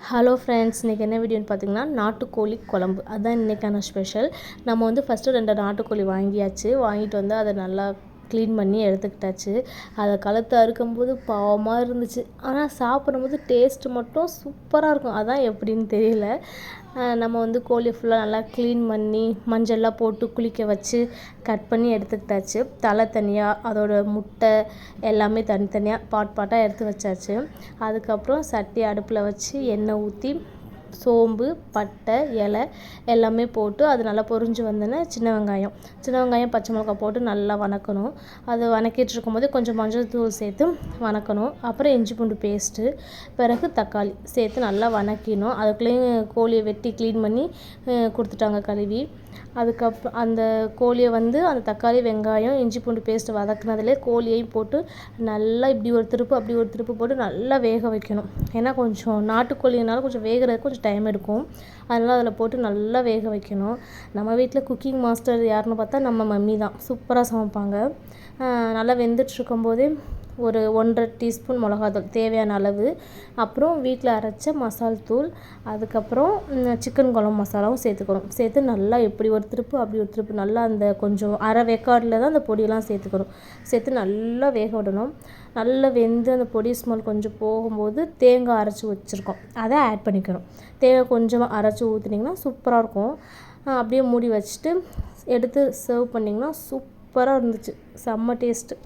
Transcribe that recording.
Hello friends, இன்றைக்கி என்ன வீடியோன்னு பார்த்தீங்கன்னா நாட்டுக்கோழி குழம்பு. அதுதான் இன்றைக்கான ஸ்பெஷல். நம்ம வந்து ஃபஸ்ட்டு 2 நாட்டுக்கோழி வாங்கிட்டு வந்து அதை நல்லா க்ளீன் பண்ணி எடுத்துக்கிட்டாச்சு. அதை கழுத்து அறுக்கும்போது பாவமாக இருந்துச்சு. ஆனால் சாப்பிடும்போது டேஸ்ட்டு மட்டும் சூப்பராக இருக்கும். அதான் எப்படின்னு தெரியல. நம்ம வந்து கோழியை ஃபுல்லாக நல்லா க்ளீன் பண்ணி மஞ்சள்லாம் போட்டு குளிக்க வச்சு கட் பண்ணி எடுத்துக்கிட்டாச்சு. தலை தனியாக, அதோட முட்டை எல்லாமே தனித்தனியாக பாட்டாக எடுத்து வச்சாச்சு. அதுக்கப்புறம் சட்டி அடுப்பில் வச்சு எண்ணெய் ஊற்றி சோம்பு, பட்டை, இலை எல்லாமே போட்டு அது நல்லா பொரிஞ்சு வந்தோன்னே சின்ன வெங்காயம், பச்சை மிளகாய் போட்டு நல்லா வதக்கணும். அது வதக்கிட்டு இருக்கும்போது கொஞ்சம் மஞ்சள் தூள் சேர்த்து வதக்கணும். அப்புறம் இஞ்சி பூண்டு பேஸ்ட்டு, பிறகு தக்காளி சேர்த்து நல்லா வதக்கிடணும். அதுக்குள்ளேயும் கோழியை வெட்டி க்ளீன் பண்ணி கொடுத்துட்டாங்க கழுவி. அதுக்கப்புறம் அந்த கோழியை வந்து அந்த தக்காளி, வெங்காயம், இஞ்சி பூண்டு பேஸ்ட்டு வதக்குனதுலேயே கோழியையும் போட்டு நல்லா இப்படி ஒரு திருப்பு அப்படி ஒரு திருப்பு போட்டு நல்லா வேக வைக்கணும். ஏன்னா கொஞ்சம் நாட்டுக்கோழினால கொஞ்சம் வேகிறதுக்கு கொஞ்சம் டைம் எடுக்கும். அதனால் அதில் போட்டு நல்லா வேக வைக்கணும். நம்ம வீட்டில் குக்கிங் மாஸ்டர் யாருன்னு பார்த்தா நம்ம மம்மி தான். சூப்பராக சமைப்பாங்க. நல்லா வெந்துட்டுருக்கும்போதே ஒரு 1½ டீஸ்பூன் மிளகாத்தூள் தேவையான அளவு, அப்புறம் வீட்டில் அரைச்ச மசால் தூள், அதுக்கப்புறம் சிக்கன் குழம்பு மசாலாவும் சேர்த்து நல்லா இப்படி ஒரு திருப்பு அப்படி ஒரு திருப்பு நல்லா அந்த கொஞ்சம் அரை வேக்காடில் தான் அந்த பொடியெல்லாம் சேர்த்து நல்லா வேக விடணும். நல்லா வெந்து அந்த பொடி ஸ்மெல் கொஞ்சம் போகும்போது தேங்காய் அரைச்சி வச்சுருக்கோம், அதை ஆட் பண்ணிக்கணும். தேங்காய் கொஞ்சமாக அரைச்சி ஊற்றுனீங்கன்னா சூப்பராக இருக்கும். அப்படியே மூடி வச்சுட்டு எடுத்து சர்வ் பண்ணிங்கன்னா சூப்பராக இருந்துச்சு. செம்ம டேஸ்ட்டு.